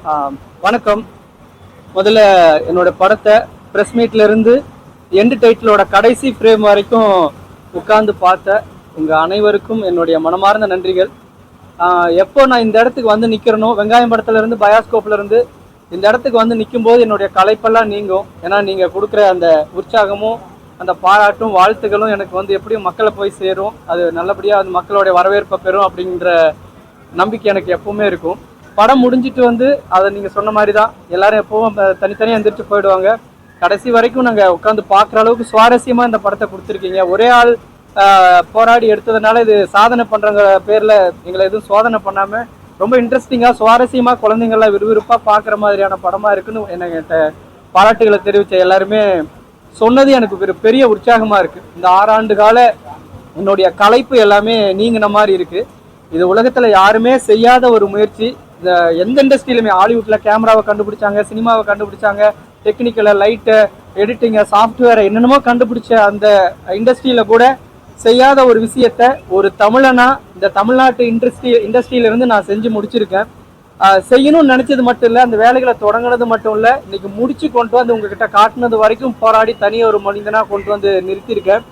வணக்கம். முதல்ல என்னோட படத்தை ப்ரெஸ் மீட்ல இருந்து எண்டு டைட்டிலோட கடைசி ஃப்ரேம் வரைக்கும் உட்கார்ந்து பார்த்த உங்கள் அனைவருக்கும் என்னுடைய மனமார்ந்த நன்றிகள். எப்போ நான் இந்த இடத்துக்கு வந்து நிற்கிறனோ, வெங்காயம் படத்துலேருந்து பயாஸ்கோப்லேருந்து இந்த இடத்துக்கு வந்து நிற்கும்போது என்னுடைய களைப்பெல்லாம் நீங்கும். ஏன்னா நீங்கள் கொடுக்குற அந்த உற்சாகமும் அந்த பாராட்டும் வாழ்த்துக்களும் எனக்கு வந்து எப்படியும் மக்களை போய் சேரும். அது நல்லபடியாக அந்த மக்களுடைய வரவேற்பை பெறும் அப்படின்ற நம்பிக்கை எனக்கு எப்பவுமே இருக்கும். படம் முடிஞ்சிட்டு வந்து அதை நீங்கள் சொன்ன மாதிரி தான் எல்லாரும் எப்பவும் தனித்தனியாக எந்திரிச்சு போயிடுவாங்க. கடைசி வரைக்கும் நாங்கள் உட்காந்து பார்க்குற அளவுக்கு சுவாரஸ்யமாக இந்த படத்தை கொடுத்துருக்கீங்க. ஒரே ஆள் போராடி எடுத்ததுனால இது சாதனை பண்ணுறங்க பேரில் எங்களை எதுவும் சோதனை பண்ணாமல் ரொம்ப இன்ட்ரெஸ்டிங்காக சுவாரஸ்யமாக குழந்தைங்கள்லாம் விறுவிறுப்பாக பார்க்குற மாதிரியான படமாக இருக்குன்னு என்கிட்ட பாராட்டுகளை தெரிவித்த எல்லாருமே சொன்னது எனக்கு ஒரு பெரிய உற்சாகமாக இருக்குது. இந்த 6 ஆண்டு கால என்னுடைய களைப்பு எல்லாமே நீங்கின மாதிரி இருக்குது. இது உலகத்தில் யாருமே செய்யாத ஒரு முயற்சி. இந்த எந்த இண்டஸ்ட்ரியிலுமே, ஹாலிவுட்டில் கேமராவை கண்டுபிடிச்சாங்க, சினிமாவை கண்டுபிடிச்சாங்க, டெக்னிக்கலை, லைட்டு, எடிட்டிங்கை, சாஃப்ட்வேரை என்னென்னமோ கண்டுபிடிச்ச அந்த இண்டஸ்ட்ரியில் கூட செய்யாத ஒரு விஷயத்த ஒரு தமிழனா இந்த தமிழ்நாட்டு இண்டஸ்ட்ரியிலிருந்து நான் செஞ்சு முடிச்சிருக்கேன். செய்யணும்னு நினச்சது மட்டும் இல்லை, அந்த வேலைகளை தொடங்கினது மட்டும் இல்லை, இன்னைக்கு முடிச்சு கொண்டு வந்து உங்ககிட்ட காட்டினது வரைக்கும் போராடி தனியாக ஒரு மனிதனாக கொண்டு வந்து நிறுத்தியிருக்கேன்.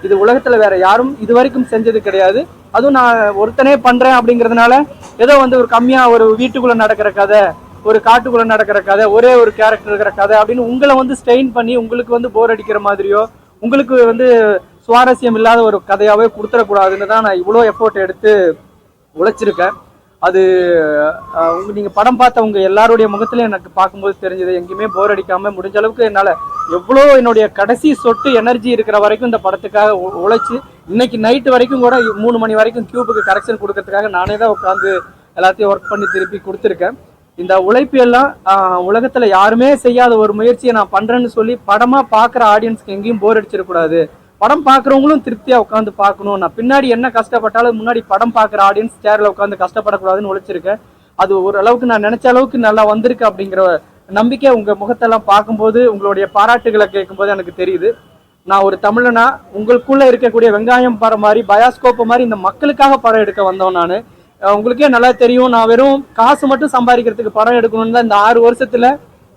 இது உலகத்தில் வேற யாரும் இது வரைக்கும் செஞ்சது கிடையாது. அதுவும் நான் ஒருத்தனே பண்ணுறேன் அப்படிங்கிறதுனால ஏதோ வந்து ஒரு கம்மியாக ஒரு வீட்டுக்குள்ளே நடக்கிற கதை, ஒரு காட்டுக்குள்ளே நடக்கிற கதை, ஒரே ஒரு கேரக்டர் இருக்கிற கதை அப்படின்னு உங்களை வந்து ஸ்ட்ரெயின் பண்ணி உங்களுக்கு வந்து போர் அடிக்கிற மாதிரியோ உங்களுக்கு வந்து சுவாரஸ்யம் இல்லாத ஒரு கதையாகவே கொடுத்துடக்கூடாதுன்னு தான் நான் இவ்வளோ எஃபோர்ட் எடுத்து உழைச்சிருக்கேன். அது நீங்கள் படம் பார்த்த உங்கள் எல்லாருடைய முகத்திலையும் எனக்கு பார்க்கும்போது தெரிஞ்சது. எங்கேயுமே போர் அடிக்காமல் முடிஞ்ச அளவுக்கு என்னால் எவ்வளோ என்னுடைய கடைசி சொட்டு எனர்ஜி இருக்கிற வரைக்கும் இந்த படத்துக்காக உழைச்சி இன்னைக்கு நைட்டு வரைக்கும் கூட 3 மணி வரைக்கும் கியூபுக்கு கரெக்ஷன் கொடுக்கறதுக்காக நானே தான் உட்காந்து எல்லாத்தையும் ஒர்க் பண்ணி திருப்பி கொடுத்துருக்கேன். இந்த உழைப்பு எல்லாம் உலகத்தில் யாருமே செய்யாத ஒரு முயற்சியை நான் பண்ணுறேன்னு சொல்லி படமாக பார்க்குற ஆடியன்ஸ்க்கு எங்கேயும் போர் அடிச்சிடக்கூடாது, படம் பார்க்குறவங்களும் திருப்தியாக உட்காந்து பார்க்கணும், நான் பின்னாடி என்ன கஷ்டப்பட்டாலும் முன்னாடி படம் பார்க்குற ஆடியன்ஸ் சேரில் உட்காந்து கஷ்டப்படக்கூடாதுன்னு உழைச்சிருக்கேன். அது ஓரளவுக்கு நான் நினச்ச அளவுக்கு நல்லா வந்திருக்கு அப்படிங்கிற நம்பிக்கை உங்கள் முகத்தெல்லாம் பார்க்கும்போது, உங்களுடைய பாராட்டுகளை கேட்கும்போது எனக்கு தெரியுது. நான் ஒரு தமிழனா உங்களுக்குள்ளே இருக்கக்கூடிய வெங்காயம் படம் மாதிரி, பயாஸ்கோப்பு மாதிரி இந்த மக்களுக்காக படம் எடுக்க வந்தோம். நான் உங்களுக்கே நல்லா தெரியும், நான் வெறும் காசு மட்டும் சம்பாதிக்கிறதுக்கு படம் எடுக்கணும்னு தான் இந்த 6 வருஷத்தில்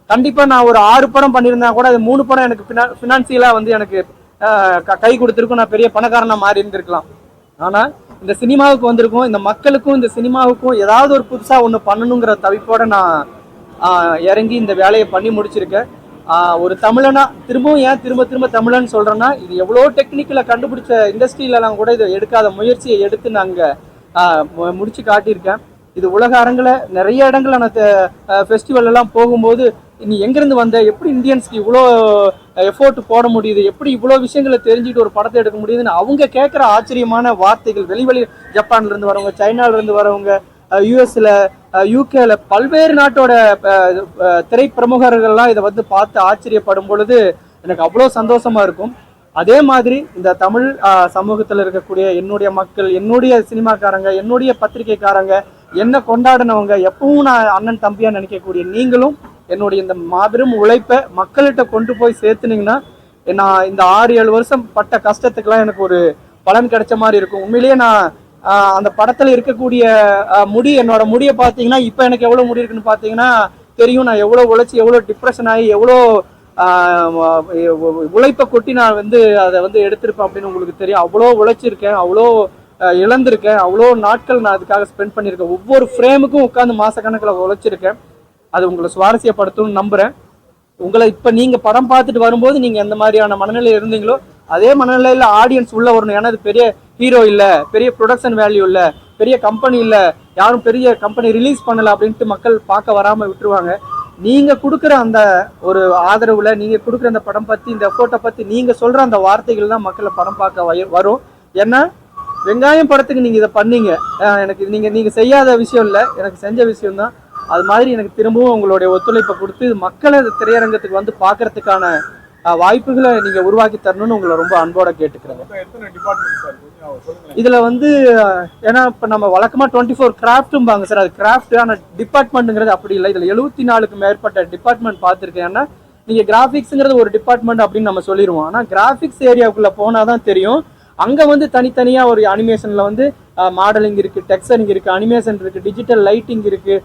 கண்டிப்பாக நான் ஒரு 6 படம் பண்ணியிருந்தா கூட அது 3 படம் எனக்கு ஃபினான்சியலாக வந்து எனக்கு கை கொடுத்துருக்கும், நான் பெரிய பணக்காரனாக மாறி இருந்திருக்கலாம். ஆனால் இந்த சினிமாவுக்கு வந்திருக்கும், இந்த மக்களுக்கும் இந்த சினிமாவுக்கும் ஏதாவது ஒரு புதுசாக ஒன்று பண்ணணுங்கிற தவிப்போடு நான் இறங்கி இந்த வேலையை பண்ணி முடிச்சிருக்கேன். ஒரு தமிழனா திரும்பவும் ஏன் திரும்ப திரும்ப தமிழன்னு சொல்கிறேன்னா, இது எவ்வளோ டெக்னிக்கலை கண்டுபிடிச்ச இண்டஸ்ட்ரியிலலாம் கூட இதை எடுக்காத முயற்சியை எடுத்து நாங்கள் முடிச்சு காட்டியிருக்கேன். இது உலக அரங்கில் நிறைய இடங்களில் நான் ஃபெஸ்டிவல் எல்லாம் போகும்போது, நீ எங்கேருந்து வந்த, எப்படி இந்தியன்ஸ்க்கு இவ்வளோ எஃபோர்ட் போட முடியுது, எப்படி இவ்வளோ விஷயங்களை தெரிஞ்சுக்கிட்டு ஒரு படத்தை எடுக்க முடியுதுன்னு அவங்க கேட்குற ஆச்சரியமான வார்த்தைகள். வெளி ஜப்பான்லேருந்து வரவங்க, சைனாலேருந்து வரவங்க, யூஎஸில், யூகேல பல்வேறு நாட்டோட திரைப்பிரமுகர்கள்லாம் இதை வந்து பார்த்து ஆச்சரியப்படும் பொழுது எனக்கு அவ்வளோ சந்தோஷமாக இருக்கும். அதே மாதிரி இந்த தமிழ் சமூகத்தில் இருக்கக்கூடிய என்னுடைய மக்கள், என்னுடைய சினிமாக்காரங்க, என்னுடைய பத்திரிகைக்காரங்க, என்ன கொண்டாடினவங்க, எப்பவும் நான் அண்ணன் தம்பியாக நினைக்கக்கூடிய நீங்களும் என்னுடைய இந்த மாபெரும் உழைப்பை மக்கள்கிட்ட கொண்டு போய் சேர்த்துனீங்கன்னா நான் இந்த 6-7 வருஷம் பட்ட கஷ்டத்துக்கெல்லாம் எனக்கு ஒரு பலன் கிடைச்ச மாதிரி இருக்கும். உண்மையிலேயே நான் அந்த படத்தில் இருக்கக்கூடிய என்னோட முடியை பார்த்தீங்கன்னா, இப்போ எனக்கு எவ்வளோ முடி இருக்குன்னு பார்த்தீங்கன்னா தெரியும். நான் எவ்வளோ உழைச்சி, எவ்வளோ டிப்ரெஷன் ஆகி, எவ்வளோ உழைப்பை கொட்டி நான் வந்து அதை வந்து எடுத்திருப்பேன் அப்படின்னு உங்களுக்கு தெரியும். அவ்வளோ உழைச்சிருக்கேன், அவ்வளோ இழந்திருக்கேன், அவ்வளோ நாட்கள் நான் அதுக்காக ஸ்பெண்ட் பண்ணியிருக்கேன். ஒவ்வொரு ஃப்ரேமுக்கும் உட்காந்து மாசக்கணக்கில் உழைச்சிருக்கேன். அது உங்களை சுவாரஸ்யப்படுத்தும்னு நம்புகிறேன். உங்களை இப்போ நீங்கள் படம் பார்த்துட்டு வரும்போது நீங்கள் எந்த மாதிரியான மனநிலையில் இருந்தீங்களோ அதே மனநிலையில் ஆடியன்ஸ் உள்ள வரணும். ஏன்னா அது பெரிய ஹீரோ இல்லை, பெரிய ப்ரொடக்ஷன் வேல்யூ இல்லை, பெரிய கம்பெனி இல்லை, யாரும் பெரிய கம்பெனி ரிலீஸ் பண்ணலை அப்படின்ட்டு மக்கள் பார்க்க வராமல் விட்டுருவாங்க. நீங்கள் கொடுக்குற அந்த ஒரு ஆதரவில், நீங்கள் கொடுக்குற அந்த படம் பற்றி, இந்த ஃபோட்டோ பற்றி நீங்கள் சொல்கிற அந்த வார்த்தைகள் தான் மக்களை படம் பார்க்க வரும். ஏன்னா வெங்காயம் படத்துக்கு நீங்கள் இதை பண்ணீங்க, எனக்கு நீங்கள் செய்யாத விஷயம் இல்லை, எனக்கு செஞ்ச விஷயம்தான். அது மாதிரி எனக்கு திரும்பவும் உங்களுடைய ஒத்துழைப்பை கொடுத்து மக்களை திரையரங்கத்துக்கு வந்து பார்க்கறதுக்கான வாய்ப்புகளை நீங்கள் உருவாக்கி தரணும்னு உங்களை ரொம்ப அன்போட கேட்டுக்கிறேன். இதில் வந்து ஏன்னா இப்போ நம்ம வழக்கமாக 24 கிராஃப்ட்டும்பாங்க சார், அது கிராஃப்ட். ஆனால் டிபார்ட்மெண்ட்டுங்கிறது அப்படி இல்லை. இதில் 74க்கு மேற்பட்ட டிபார்ட்மெண்ட் பார்த்துருக்கேன். ஏன்னா நீங்கள் கிராஃபிக்ஸுங்கிறது ஒரு டிபார்ட்மெண்ட் அப்படின்னு நம்ம சொல்லிடுவோம். ஆனால் கிராஃபிக்ஸ் ஏரியாவுக்குள்ளே போனால் தான் தெரியும், அங்கே வந்து தனித்தனியாக ஒரு அனிமேஷனில் வந்து மாடலிங் இருக்குது, டெக்ஸ்சரிங் இருக்குது, அனிமேஷன் இருக்குது, டிஜிட்டல் லைட்டிங் இருக்குது,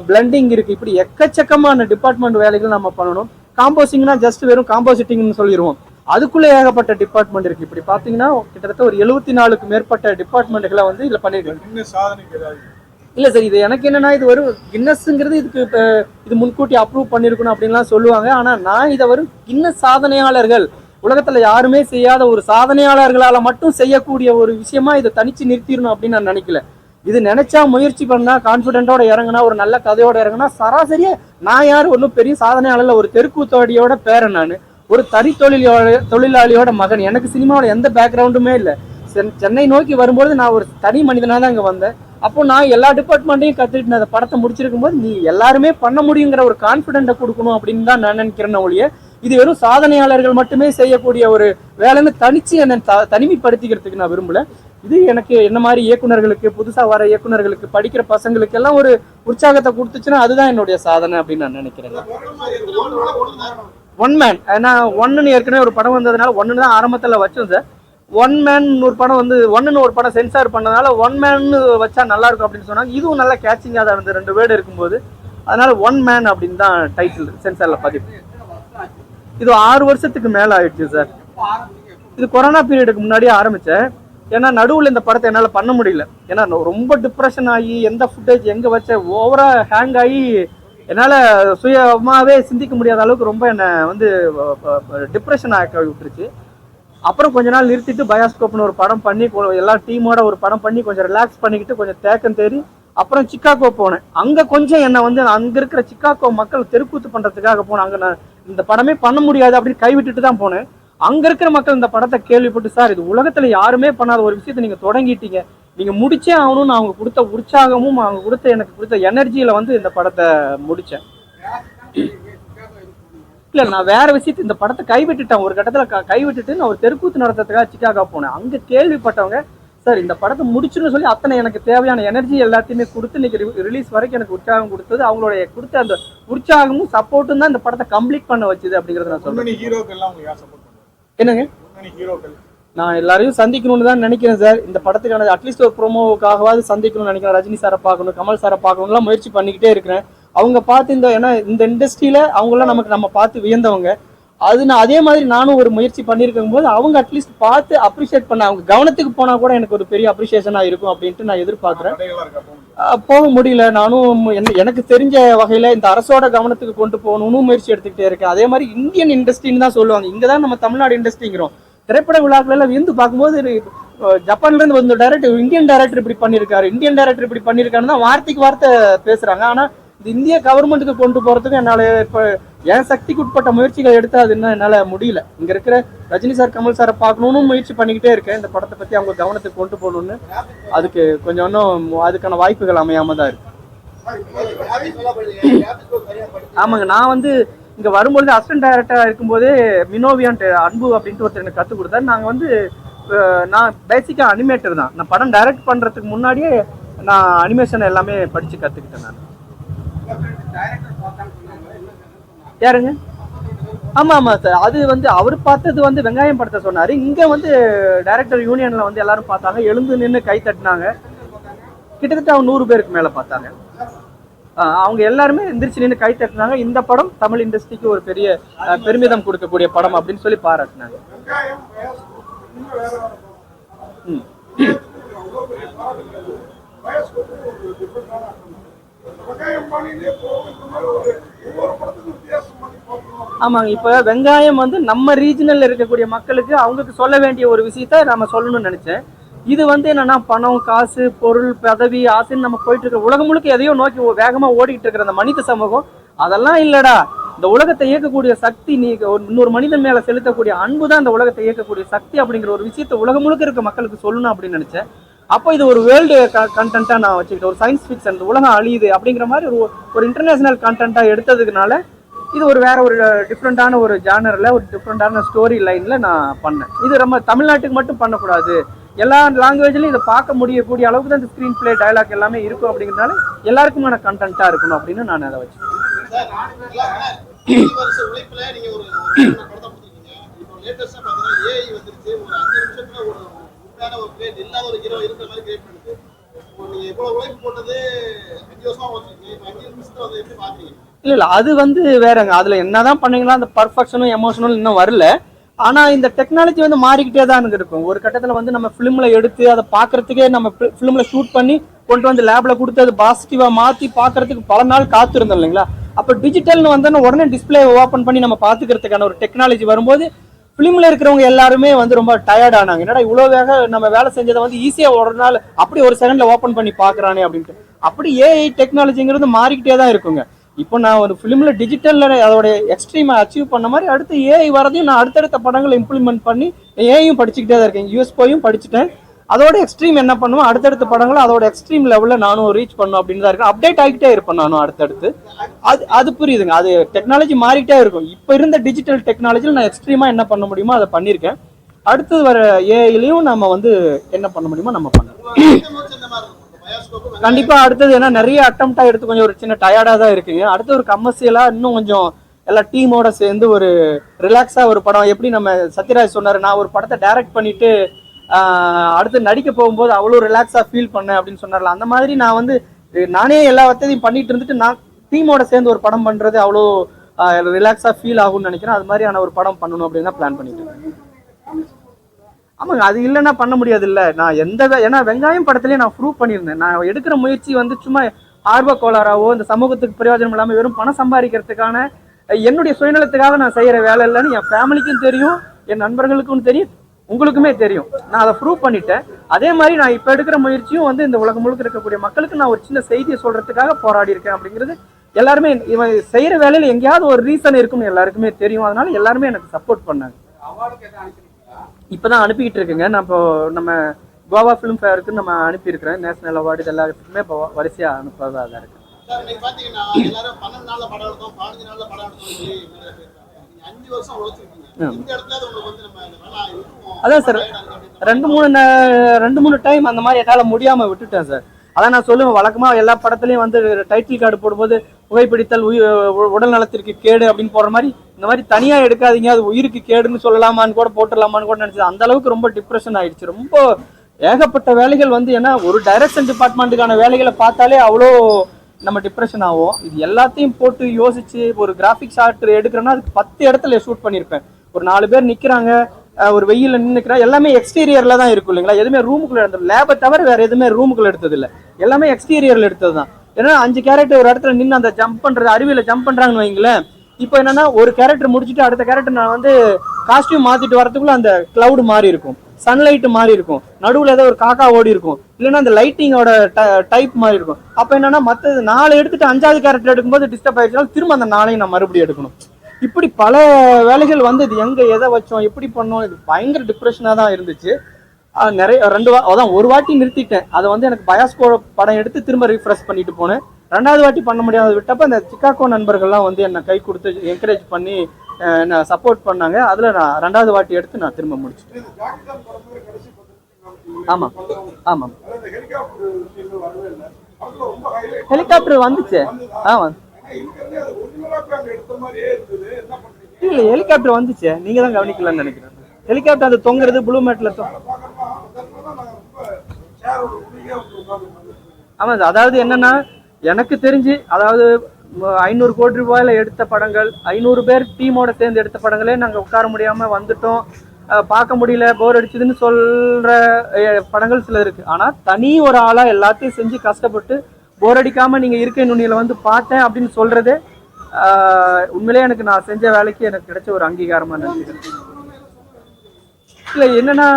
பிளண்டிங் இருக்குது. இப்படி எக்கச்சக்கமான டிபார்ட்மெண்ட் வேலைகள் நம்ம பண்ணணும். காம்போசிங்னா ஜஸ்ட் வெறும் காம்போசிட்டிங்னு சொல்லிடுவோம். அதுக்குள்ளே ஏகப்பட்ட டிபார்ட்மெண்ட் இருக்குது. இப்படி பார்த்தீங்கன்னா கிட்டத்தட்ட ஒரு 74க்கு மேற்பட்ட டிபார்ட்மெண்ட்டுகளை வந்து இதில் பண்ணியிருக்காங்க. இல்லை சார், இது எனக்கு என்னன்னா, இது வரும் கின்னஸ்ங்கிறது இதுக்கு இப்போ இது முன்கூட்டி அப்ரூவ் பண்ணியிருக்கணும் அப்படின்லாம் சொல்லுவாங்க. ஆனால் நான் இதை வரும் கின்னஸ் சாதனையாளர்கள், உலகத்தில் யாருமே செய்யாத ஒரு சாதனையாளர்களால் மட்டும் செய்யக்கூடிய ஒரு விஷயமா இதை தனிச்சு நிறுத்திடணும் அப்படின்னு நான் நினைக்கல. இது நினைச்சா முயற்சி பண்ணா, கான்ஃபிடென்ட்டோட இறங்கினா, ஒரு நல்ல கதையோட இறங்கினா சராசரியா நான் யார் ஒன்றும் பெரிய சாதனையாளர், ஒரு தெருக்கூத்தோடியோட பேரன், நான் ஒரு தொழிலாளியோட மகன். எனக்கு சினிமாவோட எந்த பேக்ரவுண்டுமே இல்லை. சென்னை நோக்கி வரும்போது நான் ஒரு தனி மனிதனாக தான் இங்கே வந்தேன். அப்போ நான் எல்லா டிபார்ட்மெண்ட்டையும் கற்றுக்கிட்டு அந்த படத்தை முடிச்சிருக்கும் போது நீ எல்லாருமே பண்ண முடியுங்கிற ஒரு கான்ஃபிடென்ட்டை கொடுக்கணும் அப்படின்னு தான் நான் நினைக்கிறேன் ஒழிய இது வெறும் சாதனையாளர்கள் மட்டுமே செய்யக்கூடிய ஒரு வேலைன்னு தனிச்சு என்னை தனிமைப்படுத்திக்கிறதுக்கு நான் விரும்பல. இது எனக்கு என்ன மாதிரி இயக்குநர்களுக்கு, புதுசா வர இயக்குநர்களுக்கு, படிக்கிற பசங்களுக்கு எல்லாம் ஒரு உற்சாகத்தை கொடுத்துச்சுன்னா அதுதான் என்னுடைய சாதனை அப்படின்னு நான் நினைக்கிறேன். ஒன் மேன், ஏன்னா ஒன்னு ஏற்கனவே ஒரு படம் வந்ததுனால ஒன்னு தான் ஆரம்பத்தில் வச்சோம் சார். ஒன் மேன் ஒரு படம் வந்து ஒன்னு ஒரு படம் சென்சார் பண்ணதுனால ஒன் மேன் வச்சா நல்லா இருக்கும் அப்படின்னு சொன்னாங்க. இதுவும் நல்லா கேட்சிங்காக தான் இருந்தது 2 வேர்டு இருக்கும்போது. அதனால ஒன் மேன் அப்படின்னு தான் டைட்டில் சென்சார்ல பதிவு. இது 6 வருஷத்துக்கு மேல ஆயிடுச்சு சார். இது கொரோனா பீரியடுக்கு முன்னாடியே ஆரம்பிச்சேன். ஏன்னா நடுவில் இந்த படத்தை என்னால் பண்ண முடியல. ஏன்னா ரொம்ப டிப்ரெஷன் ஆகி எந்த ஃபுட்டேஜ் எங்கே வச்ச ஓவரா ஹேங் ஆகி என்னால் சுயமாகவே சிந்திக்க முடியாத அளவுக்கு ரொம்ப என்னை வந்து டிப்ரெஷன் ஆக்க விட்டுருச்சு. அப்புறம் கொஞ்ச நாள் நிறுத்திட்டு பயாஸ்கோப்னு ஒரு படம் பண்ணி எல்லா டீமோட ஒரு படம் பண்ணி கொஞ்சம் ரிலாக்ஸ் பண்ணிக்கிட்டு கொஞ்சம் தேக்கம் தேறி அப்புறம் சிக்காகோ போனேன். அங்கே கொஞ்சம் என்னை வந்து அங்கே இருக்கிற சிக்காகோ மக்கள் தெருக்கூத்து பண்ணுறதுக்காக போனேன். அங்கே நான் இந்த படமே பண்ண முடியாது அப்படின்னு கைவிட்டுட்டு தான் போனேன். அங்கே இருக்கிற மக்கள் இந்த படத்தை கேள்விப்பட்டு, சார் இது உலகத்தில் யாருமே பண்ணாத ஒரு விஷயத்தை நீங்கள் தொடங்கிட்டீங்க, நீங்கள் முடிச்சே ஆகணும்னு அவங்க கொடுத்த உற்சாகமும் அவங்க கொடுத்த எனக்கு கொடுத்த எனர்ஜியில் வந்து இந்த படத்தை முடித்தேன். இல்லை, நான் வேற விஷயத்து இந்த படத்தை கைவிட்டுட்டேன். ஒரு கட்டத்தில் கைவிட்டுட்டு நான் ஒரு தெருக்கூத்து நடத்துறதுக்காக சிக்காகோ போனேன். அங்கே கேள்விப்பட்டவங்க, சார் இந்த படத்தை முடிச்சுன்னு சொல்லி அத்தனை எனக்கு தேவையான எனர்ஜி எல்லாத்தையுமே கொடுத்து இன்னைக்கு ரிலீஸ் வரைக்கும் எனக்கு உற்சாகம் கொடுத்தது. அவங்களுடைய கொடுத்த அந்த உற்சாகமும் சப்போர்ட்டும் தான் இந்த படத்தை கம்ப்ளீட் பண்ண வச்சுது அப்படிங்கிறத நான் சொல்றேன். என்னங்க, நான் எல்லாரையும் சந்திக்கணும்னு தான் நினைக்கிறேன் சார். இந்த படத்துக்கான அட்லீஸ்ட் ஒரு ப்ரோமோவுக்காகவாது சந்திக்கணும்னு நினைக்கிறேன். ரஜினி சாரை பார்க்கணும், கமல் சாரை பார்க்கணும்லாம் முயற்சி பண்ணிக்கிட்டே இருக்கிறேன். அவங்க பார்த்து ஏன்னா இந்த இண்டஸ்ட்ரியில அவங்களாம் நம்ம பார்த்து வியந்தவங்க. அது நான் அதே மாதிரி நானும் ஒரு முயற்சி பண்ணியிருக்கும் போது அவங்க அட்லீஸ்ட் பார்த்து அப்ரிஷியேட் பண்ண, அவங்க கவனத்துக்கு போனா கூட எனக்கு ஒரு பெரிய அப்ரிசியேஷனா இருக்கும் அப்படின்ட்டு நான் எதிர்பார்க்கிறேன். போக முடியல. நானும் எனக்கு தெரிஞ்ச வகையில இந்த அரசோட கவனத்துக்கு கொண்டு போகணும்னு முயற்சி எடுத்துக்கிட்டே இருக்கேன். அதே மாதிரி இந்தியன் இண்டஸ்ட்ரின்னு தான் சொல்லுவாங்க. இங்கதான் நம்ம தமிழ்நாடு இண்டஸ்ட்ரிங்கிறோம். திரைப்பட விழாக்கள் எல்லாம் விருந்து பார்க்கும்போது ஜப்பான்ல இருந்து வந்து டைரக்டர், இந்தியன் டைரக்டர் இப்படி பண்ணியிருக்காரு, இந்தியன் டைரக்டர் இப்படி பண்ணியிருக்காருன்னு தான் வார்த்தைக்கு வார்த்தை பேசுறாங்க. ஆனா இது இந்திய கவர்மெண்ட்டுக்கு கொண்டு போறதுக்கு என்னால இப்ப என் சக்திக்கு உட்பட்ட முயற்சிகள் எடுத்து அது இன்னும் என்னால முடியல. இங்க இருக்கிற ரஜினி சார், கமல் சாரை பார்க்கணும்னு முயற்சி பண்ணிக்கிட்டே இருக்கேன். இந்த படத்தை பத்தி அவங்க கவனத்துக்கு கொண்டு போகணும்னு. அதுக்கு கொஞ்சம் இன்னும் அதுக்கான வாய்ப்புகள் அமையாம தான் இருக்கு. ஆமாங்க, நான் வந்து இங்க வரும்பொழுது அசிஸ்டன்ட் டைரக்டரா இருக்கும்போதே மினோவியன்ட் அன்பு அப்படின்ட்டு ஒருத்தர் எனக்கு கற்றுக் கொடுத்தாரு. நாங்க வந்து நான் பேசிக்கா அனிமேட்டர் தான். நான் படம் டைரக்ட் பண்றதுக்கு முன்னாடியே நான் அனிமேஷன் எல்லாமே படிச்சு கத்துக்கிட்டேன் நான். யாருங்க? ஆமா ஆமா சார், அது வந்து அவர் பார்த்தது வந்து வெங்காயம் படத்தை சொன்னாரு. இங்க வந்து டைரக்டர் யூனியன்ல வந்து எல்லாரும் பார்த்தாங்க, எழுந்து நின்று கை தட்டினாங்க. கிட்டத்தட்ட அவங்க 100 பேருக்கு மேல பார்த்தாங்க. அவங்க எல்லாருமே எந்திரிச்சு நின்று கை தட்டினாங்க. இந்த படம் தமிழ் இண்டஸ்ட்ரிக்கு ஒரு பெரிய பெருமிதம் கொடுக்கக்கூடிய படம் அப்படின்னு சொல்லி பாராட்டினாங்க. ஆமாங்க, இப்ப வெங்காயம் வந்து நம்ம ரீஜனல்ல இருக்கக்கூடிய மக்களுக்கு அவங்களுக்கு சொல்ல வேண்டிய ஒரு விஷயத்த நம்ம சொல்லணும்னு நினைச்சேன். இது வந்து என்னன்னா பணம், காசு, பொருள், பதவி, ஆசைன்னு நம்ம போயிட்டு இருக்கிற உலகம் முழுக்க எதையோ நோக்கி வேகமா ஓடிக்கிட்டு இருக்கிற அந்த மனித சமூகம் அதெல்லாம் இல்லடா. இந்த உலகத்தை இயக்கக்கூடிய சக்தி, நீ இன்னொரு மனிதன் மேல செலுத்தக்கூடிய அன்பு தான் இந்த உலகத்தை இயக்கக்கூடிய சக்தி அப்படிங்கிற ஒரு விஷயத்த உலகம் முழுக்க இருக்க மக்களுக்கு சொல்லணும் அப்படின்னு நினைச்சேன். அப்போ இது ஒரு வேர்ல்டு கண்டென்ட்டா நான் வச்சுக்கிட்டேன். ஒரு சயின்ஸ் ஃபிக்ஷன், இந்த உலகம் அழியுது அப்படிங்கிற மாதிரி ஒரு இன்டர்நேஷனல் கண்டென்ட்டா எடுத்ததுனால இது ஒரு வேற ஒரு டிஃப்ரெண்டான ஒரு ஜானர்ல, ஒரு டிஃப்ரெண்டான ஸ்டோரி லைன்ல நான் பண்ணேன். இது நம்ம தமிழ்நாட்டுக்கு மட்டும் பண்ணக்கூடாது, எல்லா லாங்குவேஜ்லையும் இதை பார்க்க முடியக்கூடிய அளவுக்கு தான் இந்த ஸ்க்ரீன் பிளே, டயலாக் எல்லாமே இருக்கும் அப்படிங்கிறதுனால எல்லாருக்குமான கண்டென்ட்டா இருக்கணும் அப்படின்னு நான் அதை வச்சேன். ஒரு 5 நிமிஷத்துல ஒரு இல்லாத ஒரு கிரியேட் இருக்கிற மாதிரி கிரியேட் பண்ணுது. இல்ல இல்ல அது வந்து வேறங்க. அதுல என்னதான் பண்ணீங்களா அந்த பர்ஃபெக்ஷனும் எமோஷனும் இன்னும் வரல. ஆனா இந்த டெக்னாலஜி வந்து மாறிக்கிட்டே தான் இருக்கும். ஒரு கட்டத்துல வந்து நம்ம பிலிம்ல எடுத்து அதை பாக்குறதுக்கே நம்ம பிலிம்ல ஷூட் பண்ணி கொண்டு வந்து லேப்ல கொடுத்து அது பாசிட்டிவா மாத்தி பாக்குறதுக்கு பல நாள் காத்திருந்தோம் இல்லைங்களா. அப்ப டிஜிட்டல்னு வந்து உடனே டிஸ்பிளே ஓபன் பண்ணி நம்ம பாத்துக்கிறதுக்கான ஒரு டெக்னாலஜி வரும்போது பிலிம்ல இருக்கிறவங்க எல்லாருமே வந்து ரொம்ப டயர்ட் ஆனாங்க. என்னடா இவ்வளவு வேக நம்ம வேலை செஞ்சதை வந்து ஈஸியா ஒரு நாள் அப்படி ஒரு செகண்ட்ல ஓபன் பண்ணி பாக்குறானே அப்படின்ட்டு. அப்படி ஏஐ டெக்னாலஜிங்கிறது மாறிக்கிட்டே தான் இருக்குங்க. இப்போ நான் ஒரு பிலிம்ல டிஜிட்டல்ல அதோட எக்ஸ்ட்ரீமை அச்சீவ் பண்ண மாதிரி அடுத்து ஏஐ வரதையும் நான் அடுத்தடுத்த படங்களை இம்ப்ளிமெண்ட் பண்ணி ஏஐயும் படிச்சுக்கிட்டே தான் இருக்கேன். யூஎஸ்போயும் படிச்சுட்டேன். அதோட எக்ஸ்ட்ரீம் என்ன பண்ணுவோம், அடுத்தடுத்த படங்களை அதோட எக்ஸ்ட்ரீம் லெவல்ல நானும் ரீச் பண்ணும் அப்படின்னு தான் இருக்கேன். அப்டேட் ஆகிட்டே இருப்பேன் நானும் அடுத்தடுத்து. அது புரியுதுங்க. அது டெக்னாலஜி மாறிட்டே இருக்கும். இப்போ இருந்த டிஜிட்டல் டெக்னாலஜியில் நான் எக்ஸ்ட்ரீமா என்ன பண்ண முடியுமோ அதை பண்ணியிருக்கேன். அடுத்தது வர ஏஐலையும் நம்ம வந்து என்ன பண்ண முடியுமோ நம்ம பண்ணலாம். கண்டிப்பா அடுத்தது ஏன்னா நிறைய அட்டம்ப்டா எடுத்து கொஞ்சம் ஒரு சின்ன டயர்டா தான் இருக்குங்க. அடுத்து ஒரு கமர்ஷியலா இன்னும் கொஞ்சம் எல்லா டீமோட சேர்ந்து ஒரு ரிலாக்ஸா ஒரு படம். எப்படி நம்ம சத்யராஜ் சொன்னாரு, நான் ஒரு படத்தை டைரக்ட் பண்ணிட்டு அடுத்து நடிக்க போகும்போது அவ்வளோ ரிலாக்ஸா ஃபீல் பண்ணேன் அப்படின்னு சொன்னார்ல. அந்த மாதிரி நான் வந்து நானே எல்லா வசதியும் பண்ணிட்டு இருந்துட்டு நான் டீமோட சேர்ந்து ஒரு படம் பண்றது அவ்வளோ ரிலாக்ஸா ஃபீல் ஆகும்னு நினைக்கிறேன். அது மாதிரியான ஒரு படம் பண்ணணும் அப்படின்னு தான் பிளான் பண்ணிட்டு இருக்கேன். ஆமாங்க, அது இல்லைன்னா பண்ண முடியாது. இல்லை நான் ஏன்னா வெங்காயம் படத்துலேயே நான் ப்ரூவ் பண்ணியிருந்தேன். நான் எடுக்கிற முயற்சி வந்து சும்மா ஆர்வ கோளாறாவோ இந்த சமூகத்துக்கு பிரயோஜனம் இல்லாமல் வெறும் பணம் சம்பாதிக்கிறதுக்கான என்னுடைய சுயநலத்துக்காக நான் செய்யற வேலை இல்லைன்னு என் ஃபேமிலிக்கும் தெரியும், என் நண்பர்களுக்கும் தெரியும், உங்களுக்குமே தெரியும். நான் அதை ப்ரூவ் பண்ணிட்டேன். அதே மாதிரி நான் இப்போ எடுக்கிற முயற்சியும் வந்து இந்த உலகம் முழுக்க இருக்கக்கூடிய மக்களுக்கு நான் ஒரு சின்ன செய்தியை சொல்றதுக்காக போராடி இருக்கேன் அப்படிங்கிறது எல்லாருமே இவன் செய்யற வேலையில எங்கேயாவது ஒரு ரீசன் இருக்குன்னு எல்லாருக்குமே தெரியும். அதனால எல்லாருமே எனக்கு சப்போர்ட் பண்ணாங்க. இப்பதான் அனுப்பிக்கிட்டு இருக்குங்க. நான் இப்போ நம்ம கோவா ஃபிலிம் ஃபேருக்கு நம்ம அனுப்பியிருக்கிறேன். நேஷனல் அவார்டு இது எல்லாருக்குமே இப்போ வரிசையா அனுப்புறதா தான் இருக்கு. அதான் சார் ரெண்டு மூணு டைம் அந்த மாதிரி என்னால் முடியாம விட்டுட்டேன் சார். அதான் நான் சொல்லுவேன், வழக்கமா எல்லா படத்துலயும் வந்து டைட்டில் கார்டு போடும்போது புகைப்பிடித்தல் உடல் நலத்திற்கு கேடு அப்படின்னு போடுற மாதிரி இந்த மாதிரி தனியா எடுக்காதீங்க, அது உயிருக்கு கேடுன்னு சொல்லலாமான்னு கூட போட்டுடலாமான்னு கூட நினைச்சது. அந்த அளவுக்கு ரொம்ப டிப்ரெஷன் ஆயிடுச்சு. ரொம்ப ஏகப்பட்ட வேலைகள் வந்து ஏன்னா ஒரு டைரக்ஷன் டிபார்ட்மெண்ட்டுக்கான வேலைகளை பார்த்தாலே அவ்வளோ நம்ம டிப்ரெஷன் ஆகும். இது எல்லாத்தையும் போட்டு யோசிச்சு ஒரு கிராஃபிக்ஸ் ஆர்ட் எடுக்கிறேன்னா அதுக்கு 10 இடத்துல ஷூட் பண்ணியிருப்பேன். ஒரு 4 பேர் நிற்கிறாங்க, ஒரு வெயில நின்றுக்கிறா, எல்லாமே எக்ஸ்டீரியர்ல தான் இருக்கும் இல்லைங்களா. எதுவுமே ரூமுக்குள்ள எடுத்தது, லேபை தவிர வேற எதுவுமே ரூமுக்குள்ள எடுத்தது இல்லை, எல்லாமே எக்ஸ்டீரியர்ல எடுத்தது தான். ஏன்னா 5 கேரக்டர் ஒரு இடத்துல நின்று அந்த ஜம்ப் பண்றது, அருவியில ஜம்ப் பண்றாங்கன்னு வைங்களேன். இப்போ என்னன்னா ஒரு கேரக்டர் முடிச்சுட்டு அடுத்த கேரக்டர் நான் வந்து காஸ்டியூம் மாத்திட்டு வரதுக்குள்ள அந்த கிளவுட் மாறி இருக்கும், சன்லைட் மாறி இருக்கும், நடுவில் ஏதோ ஒரு காக்கா ஓடி இருக்கும், இல்லைன்னா அந்த லைட்டிங்கோட டைப் மாறி இருக்கும். அப்போ என்னன்னா மற்றது 4 எடுத்துட்டு 5வது கேரக்டர் எடுக்கும்போது டிஸ்டர்ப் ஆயிடுச்சுனாலும் திரும்ப அந்த 4ஐயும் நான் மறுபடியும் எடுக்கணும். இப்படி பல வேலைகள் வந்து இது எங்க எதை வச்சோம் எப்படி பண்ணோம், இது பயங்கர டிப்ரெஷனா தான் இருந்துச்சு. நிறைய அதான் ஒரு வாட்டி நிறுத்திட்டேன். அதை வந்து எனக்கு பயாஸ்கோ படம் எடுத்து திரும்ப ரீஃப்ரெஷ் பண்ணிட்டு போனேன். 2வது வாட்டி பண்ண முடியாத விட்டப்ப இந்த சிக்காகோ நண்பர்கள்லாம் வந்து என்னை கை கொடுத்து என்கரேஜ் பண்ணி என்ன சப்போர்ட் பண்ணாங்க. அதுல நான் 2வது வாட்டி எடுத்து நான் திரும்ப முடிச்சிட்டேன். ஆமா ஆமா ஹெலிகாப்டர் வந்துச்சு. இல்ல ஹெலிகாப்டர் வந்துச்சு, நீங்க தான் கவனிக்கலன்னு நினைக்கிறேன். ஹெலிகாப்டர் அது தொங்குறது ப்ளூ மேட்ல ஆமா. அதாவது என்னன்னா எனக்கு தெரிஞ்சு அதாவது 500 கோடி ரூபாயில எடுத்த படங்கள், 500 பேர் டீமோட சேர்ந்து எடுத்த படங்களே நாங்க உட்கார முடியாம வந்துட்டோம், பார்க்க முடியல, போர் அடிச்சதுன்னு சொல்ற படங்கள் சில இருக்கு. ஆனா தனி ஒரு ஆளா எல்லாத்தையும் செஞ்சு கஷ்டப்பட்டு போர் அடிக்காம நீங்க இருக்க நுண்ணியில வந்து பார்த்தேன் அப்படின்னு சொல்றது உண்மையிலேயே எனக்கு நான் செஞ்ச வேலைக்கு எனக்கு கிடைச்ச ஒரு அங்கீகாரமா நினைக்கிறேன். இல்ல என்னன்னா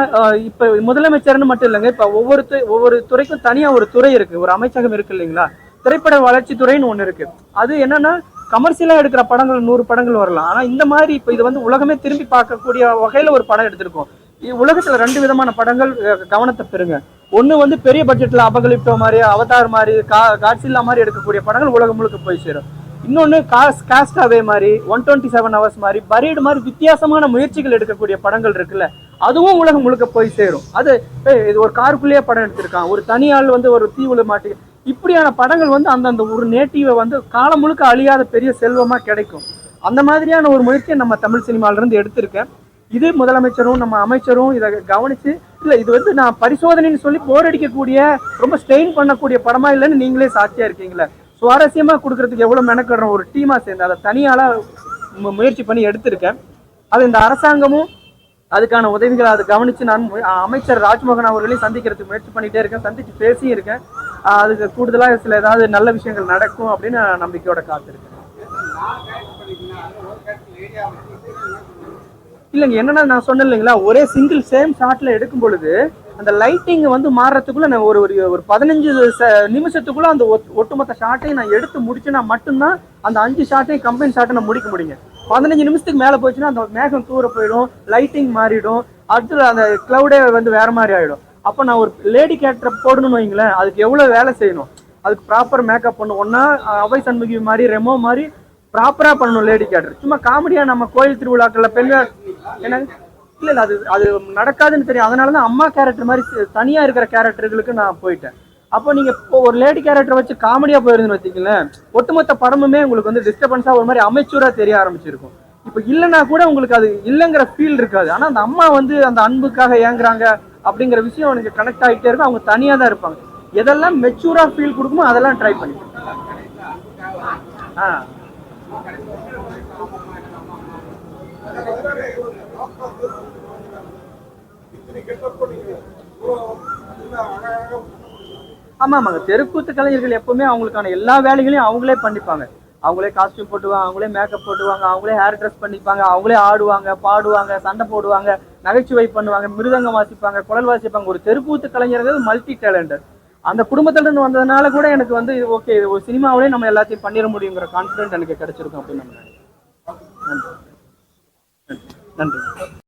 இப்ப முதலமைச்சர்னு மட்டும் இல்லைங்க, இப்ப ஒவ்வொரு துறைக்கும் தனியா ஒரு துறை இருக்கு, ஒரு அமைச்சகம் இருக்கு இல்லைங்களா. திரைப்பட வளர்ச்சி துறைன்னு ஒண்ணு இருக்கு. அது என்னன்னா கமர்ஷியலா எடுக்கிற படங்கள் 100 படங்கள் வரலாம். ஆனா இந்த மாதிரி இப்ப இது வந்து உலகமே திரும்பி பார்க்கக்கூடிய வகையில ஒரு படம் எடுத்திருக்கோம். உலகத்துல 2 விதமான படங்கள் கவனத்தை பெறுங்க. ஒண்ணு வந்து பெரிய பட்ஜெட்ல அபகலிப்டோ மாதிரி, அவதார் மாதிரி, காட்சில்லா மாதிரி எடுக்கக்கூடிய படங்கள் உலகம் முழுக்க போய் சேரும். இன்னொன்னு காஸ்டாவே மாதிரி, 127 ஹவர்ஸ் மாதிரி, பரீடு மாதிரி வித்தியாசமான முயற்சிகள் எடுக்கக்கூடிய படங்கள் இருக்குல்ல, அதுவும் உலகம் முழுக்க போய் சேரும். அது இது ஒரு காருக்குள்ளேயே படம் எடுத்திருக்கான், ஒரு தனியாள் வந்து ஒரு தீவுல மாட்டி, இப்படியான படங்கள் வந்து அந்தந்த ஒரு நேட்டிவை வந்து காலம் முழுக்க அழியாத பெரிய செல்வமா கிடைக்கும். அந்த மாதிரியான ஒரு முயற்சியை நம்ம தமிழ் சினிமால இருந்து எடுத்திருக்கேன். இது முதலமைச்சரும் நம்ம அமைச்சரும் இதை கவனிச்சு, இல்ல இது வந்து நான் பரிசோதனைன்னு சொல்லி போர் அடிக்கக்கூடிய ரொம்ப ஸ்ட்ரெயின் பண்ணக்கூடிய படமா இல்லைன்னு நீங்களே சாட்சியா இருக்கீங்களே. சுவாரஸ்யமா கொடுக்கறதுக்கு எவ்வளவு மெனக்கடுறோம் ஒரு டீமா சேர்ந்து, அதை தனியால முயற்சி பண்ணி எடுத்திருக்கேன். அது இந்த அரசாங்கமும் அதுக்கான உதவிகளை அதை கவனிச்சு நான் அமைச்சர் ராஜ்மோகன் அவர்களையும் சந்திக்கிறதுக்கு முயற்சி பண்ணிட்டே இருக்கேன், சந்திச்சு பேசியும் இருக்கேன். அதுக்கு கூடுதலா சில ஏதாவது நல்ல விஷயங்கள் நடக்கும் அப்படின்னு நான் நம்பிக்கையோட காத்திருக்கேன். இல்லைங்க, என்னன்னா நான் சொன்னேன் இல்லைங்களா, ஒரே சிங்கிள் சேம் ஷாட்ல எடுக்கும் பொழுது அந்த லைட்டிங் வந்து மாறுறதுக்குள்ள நான் ஒரு 15 நிமிஷத்துக்குள்ள அந்த ஒட்டுமொத்த ஷாட்டையும் நான் எடுத்து முடிச்சுன்னா மட்டும்தான் அந்த 5 ஷாட்டையும் கம்பைன் ஷாட்டை நான் முடிக்க முடியுங்க. 15 நிமிஷத்துக்கு மேல போச்சுன்னா அந்த மேகம் தூர போயிடும், லைட்டிங் மாறிடும், அடுத்து அந்த கிளவுடே வந்து வேற மாதிரி ஆயிடும். அப்போ நான் ஒரு லேடி கேரக்டரை போடணும்னு வைங்களேன், அதுக்கு எவ்வளவு வேலை செய்யணும், அதுக்கு ப்ராப்பர் மேக்கப் பண்ணணும். ஒன்னா அவை சண்முகி மாதிரி ரெமோ மாதிரி ப்ராப்பரா பண்ணணும் லேடி கேரக்டர். சும்மா காமெடியா நம்ம கோயில் திருவிழாக்கள்ல பெண்கள் என்ன இல்ல இல்ல அது அது நடக்காதுன்னு தெரியும். அதனாலதான் அம்மா கேரக்டர் மாதிரி தனியா இருக்கிற கேரக்டர்களுக்கு நான் போயிட்டேன். அப்போ நீங்க இப்போ ஒரு லேடி கேரக்டர் வச்சு காமெடியா போயிருந்துன்னு வச்சுக்கங்களேன், ஒட்டுமொத்த படமுமே உங்களுக்கு வந்து டிஸ்டர்பன்ஸா ஒரு மாதிரி அமைச்சூரா தெரிய ஆரம்பிச்சிருக்கும். இப்போ இல்லைன்னா கூட உங்களுக்கு அது இல்லைங்கிற ஃபீல் இருக்காது. ஆனா அந்த அம்மா வந்து அந்த அன்புக்காக ஏங்குறாங்க அப்படிங்கிற விஷயம் எனக்கு கனெக்ட் ஆகிட்டே இருக்கும். அவங்க தனியா தான் இருப்பாங்க. எதெல்லாம் மெச்சூரா ஃபீல் கொடுக்குமோ அதெல்லாம் ட்ரை பண்ணி. ஆமா ஆமாங்க, தெருக்கூத்து கலைஞர்கள் எப்பவுமே அவங்களுக்கான எல்லா வேலைகளையும் அவங்களே பண்ணிப்பாங்க. அவங்களே காஸ்டியூம் போட்டுவாங்க, அவங்களே மேக்கப் போட்டுவாங்க, அவங்களே ஹேர் ட்ரெஸ் பண்ணிப்பாங்க, அவங்களே ஆடுவாங்க, பாடுவாங்க, சண்டை போடுவாங்க, நகைச்சுவை பண்ணுவாங்க, மிருதங்கம் வாசிப்பாங்க, குழல் வாசிப்பாங்க. ஒரு தெருக்கூத்து கலைஞர்கள் மல்டி டேலண்டர். அந்த குடும்பத்துல இருந்து வந்ததுனால கூட எனக்கு வந்து ஓகே, ஒரு சினிமாவிலே நம்ம எல்லாத்தையும் பண்ணிட முடியுங்கிற கான்ஃபிடென்ட் எனக்கு கிடைச்சிருக்கும் அப்படின்னு நான் நினைக்கிறேன். நன்றி நன்றி.